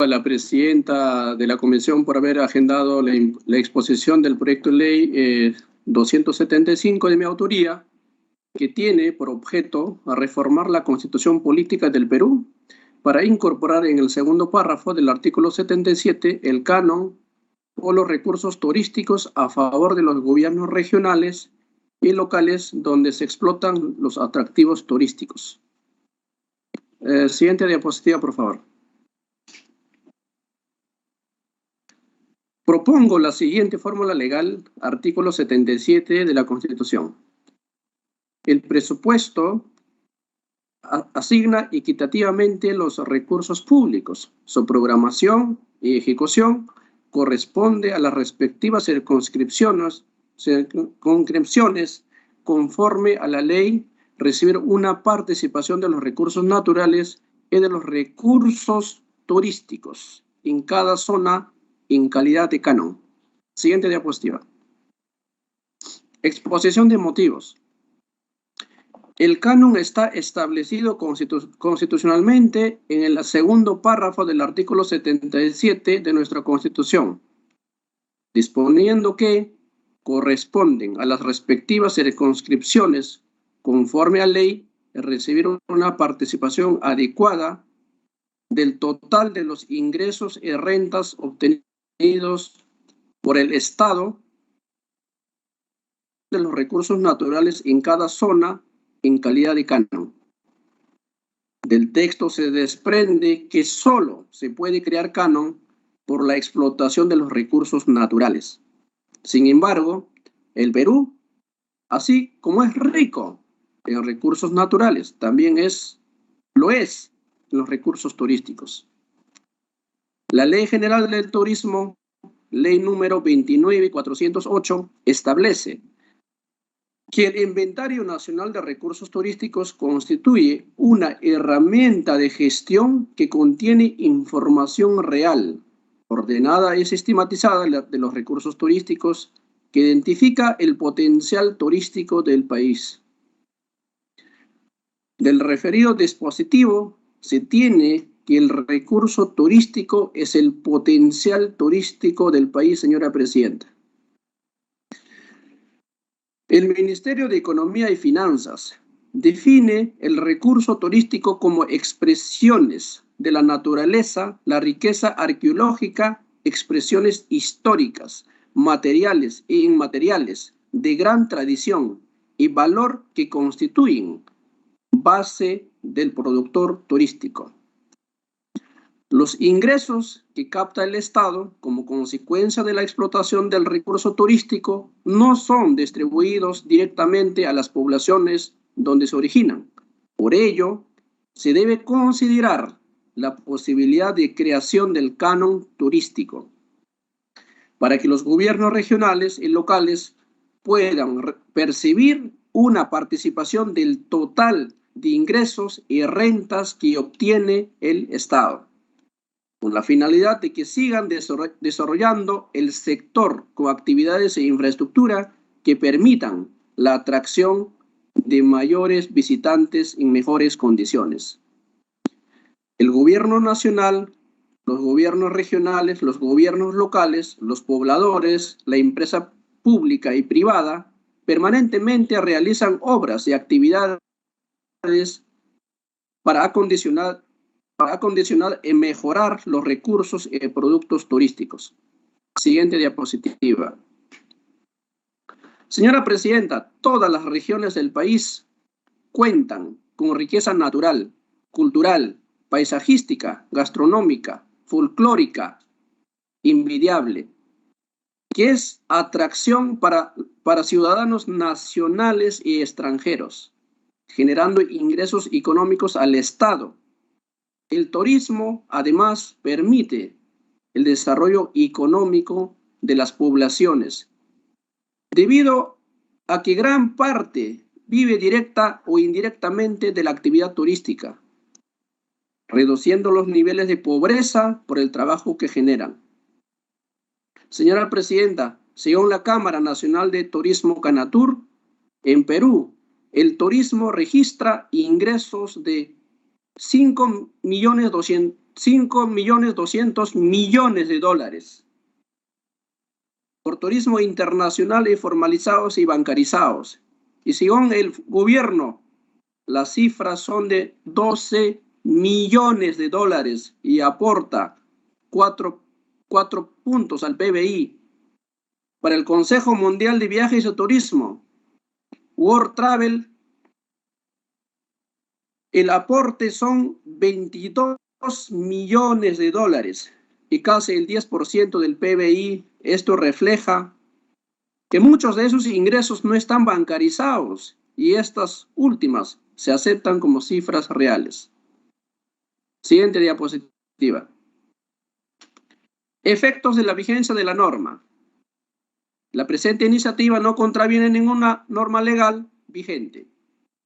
A la presidenta de la Comisión por haber agendado la exposición del proyecto de ley 275 de mi autoría, que tiene por objeto a reformar la Constitución Política del Perú para incorporar en el segundo párrafo del artículo 77 el canon o los recursos turísticos a favor de los gobiernos regionales y locales donde se explotan los atractivos turísticos. Siguiente diapositiva, por favor. Propongo la siguiente fórmula legal, artículo 77 de la Constitución. El presupuesto asigna equitativamente los recursos públicos. Su programación y ejecución corresponde a las respectivas circunscripciones conforme a la ley, recibir una participación de los recursos naturales y de los recursos turísticos en cada zona en calidad de canon. Siguiente diapositiva. Exposición de motivos. El canon está establecido constitucionalmente en el segundo párrafo del artículo 77 de nuestra Constitución, disponiendo que corresponden a las respectivas circunscripciones conforme a ley recibir una participación adecuada del total de los ingresos y rentas obtenidos por el Estado de los recursos naturales en cada zona en calidad de canon. Del texto se desprende que solo se puede crear canon por la explotación de los recursos naturales. Sin embargo, el Perú, así como es rico en recursos naturales, también lo es en los recursos turísticos. La Ley General del Turismo, Ley número 29.408, establece que el Inventario Nacional de Recursos Turísticos constituye una herramienta de gestión que contiene información real, ordenada y sistematizada de los recursos turísticos que identifica el potencial turístico del país. Del referido dispositivo se tiene que el recurso turístico es el potencial turístico del país, señora presidenta. El Ministerio de Economía y Finanzas define el recurso turístico como expresiones de la naturaleza, la riqueza arqueológica, expresiones históricas, materiales e inmateriales de gran tradición y valor que constituyen base del productor turístico. Los ingresos que capta el Estado como consecuencia de la explotación del recurso turístico no son distribuidos directamente a las poblaciones donde se originan. Por ello, se debe considerar la posibilidad de creación del canon turístico para que los gobiernos regionales y locales puedan percibir una participación del total de ingresos y rentas que obtiene el Estado, con la finalidad de que sigan desarrollando el sector con actividades e infraestructura que permitan la atracción de mayores visitantes en mejores condiciones. El gobierno nacional, los gobiernos regionales, los gobiernos locales, los pobladores, la empresa pública y privada, permanentemente realizan obras y actividades para acondicionar y mejorar los recursos y productos turísticos. Siguiente diapositiva. Señora presidenta, todas las regiones del país cuentan con riqueza natural, cultural, paisajística, gastronómica, folclórica, invidiable, que es atracción para ciudadanos nacionales y extranjeros, generando ingresos económicos al Estado. El turismo, además, permite el desarrollo económico de las poblaciones, debido a que gran parte vive directa o indirectamente de la actividad turística, reduciendo los niveles de pobreza por el trabajo que generan. Señora presidenta, según la Cámara Nacional de Turismo Canatur, en Perú, el turismo registra ingresos de 5.200.000 5.200.000.000 de dólares. Por turismo internacional y formalizados y bancarizados. Y según el gobierno, las cifras son de 12 millones de dólares y aporta 4 puntos al PBI. Para el Consejo Mundial de Viajes y Turismo, World Travel, el aporte son 22 millones de dólares y casi el 10% del PBI. Esto refleja que muchos de esos ingresos no están bancarizados y estas últimas se aceptan como cifras reales. Siguiente diapositiva. Efectos de la vigencia de la norma. La presente iniciativa no contraviene ninguna norma legal vigente,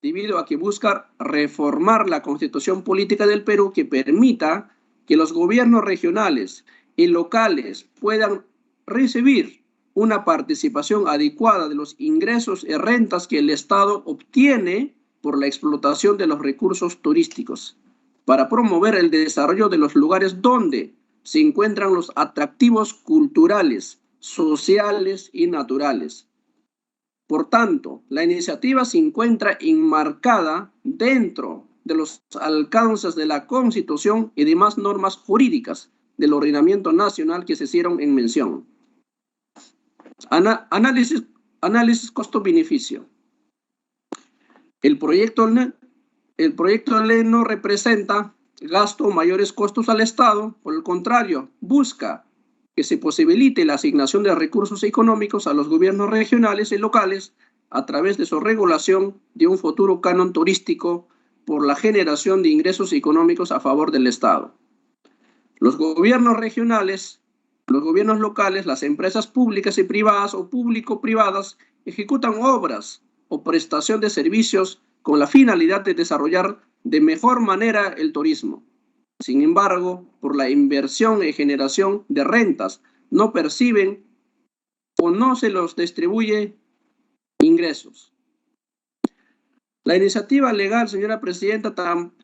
debido a que busca reformar la Constitución Política del Perú que permita que los gobiernos regionales y locales puedan recibir una participación adecuada de los ingresos y rentas que el Estado obtiene por la explotación de los recursos turísticos, para promover el desarrollo de los lugares donde se encuentran los atractivos culturales, sociales y naturales. Por tanto, la iniciativa se encuentra enmarcada dentro de los alcances de la Constitución y demás normas jurídicas del ordenamiento nacional que se hicieron en mención. Análisis costo-beneficio. El proyecto de ley no representa gasto o mayores costos al Estado, por el contrario, busca que se posibilite la asignación de recursos económicos a los gobiernos regionales y locales a través de su regulación de un futuro canon turístico por la generación de ingresos económicos a favor del Estado. Los gobiernos regionales, los gobiernos locales, las empresas públicas y privadas o público-privadas ejecutan obras o prestación de servicios con la finalidad de desarrollar de mejor manera el turismo. Sin embargo, por la inversión y generación de rentas, no perciben o no se los distribuye ingresos. La iniciativa legal, señora presidenta,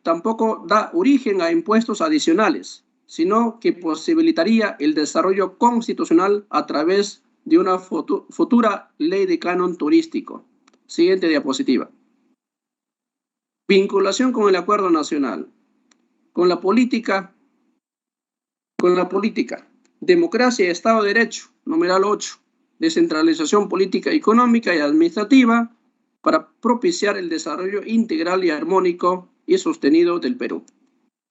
tampoco da origen a impuestos adicionales, sino que posibilitaría el desarrollo constitucional a través de una futura ley de canon turístico. Siguiente diapositiva. Vinculación con el acuerdo nacional. Con la política, democracia y Estado de Derecho, numeral 8, descentralización política, económica y administrativa para propiciar el desarrollo integral y armónico y sostenido del Perú.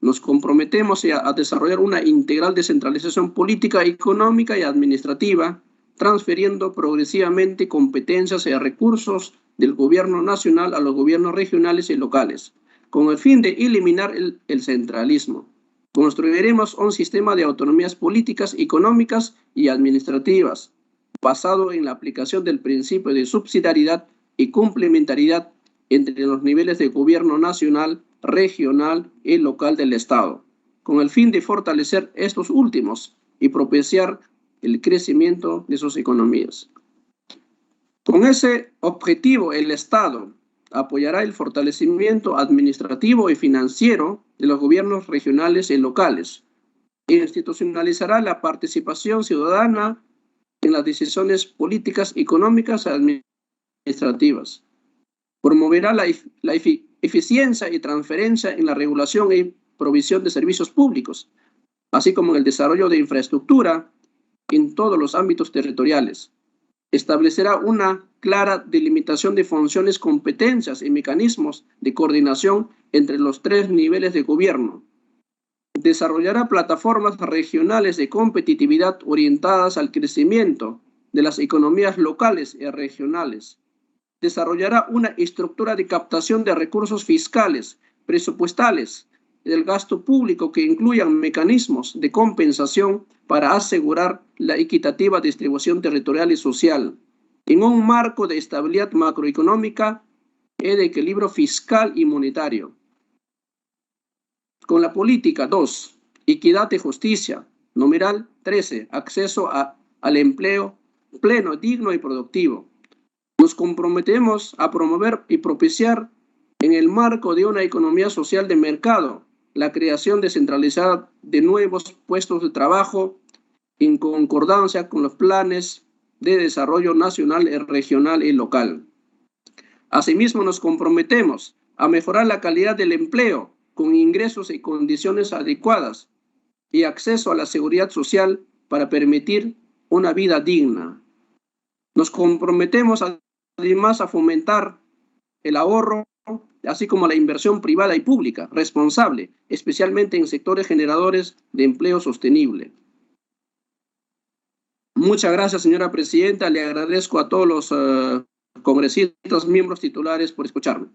Nos comprometemos a desarrollar una integral descentralización política, económica y administrativa, transfiriendo progresivamente competencias y recursos del gobierno nacional a los gobiernos regionales y locales, con el fin de eliminar el centralismo. Construiremos un sistema de autonomías políticas, económicas y administrativas, basado en la aplicación del principio de subsidiariedad y complementariedad entre los niveles de gobierno nacional, regional y local del Estado, con el fin de fortalecer estos últimos y propiciar el crecimiento de sus economías. Con ese objetivo, el Estado apoyará el fortalecimiento administrativo y financiero de los gobiernos regionales y locales, e institucionalizará la participación ciudadana en las decisiones políticas, económicas y administrativas. Promoverá la eficiencia y transferencia en la regulación y provisión de servicios públicos, así como en el desarrollo de infraestructura en todos los ámbitos territoriales. Establecerá una clara delimitación de funciones, competencias y mecanismos de coordinación entre los tres niveles de gobierno. Desarrollará plataformas regionales de competitividad orientadas al crecimiento de las economías locales y regionales. Desarrollará una estructura de captación de recursos fiscales, presupuestales y del gasto público que incluyan mecanismos de compensación para asegurar la equitativa distribución territorial y social, en un marco de estabilidad macroeconómica y de equilibrio fiscal y monetario. Con la política 2, equidad y justicia, numeral 13, acceso al empleo pleno, digno y productivo. Nos comprometemos a promover y propiciar, en el marco de una economía social de mercado, la creación descentralizada de nuevos puestos de trabajo en concordancia con los planes de desarrollo nacional, regional y local. Asimismo, nos comprometemos a mejorar la calidad del empleo con ingresos y condiciones adecuadas y acceso a la seguridad social para permitir una vida digna. Nos comprometemos además a fomentar el ahorro, así como la inversión privada y pública responsable, especialmente en sectores generadores de empleo sostenible. Muchas gracias, señora presidenta. Le agradezco a todos los congresistas, miembros titulares, por escucharme.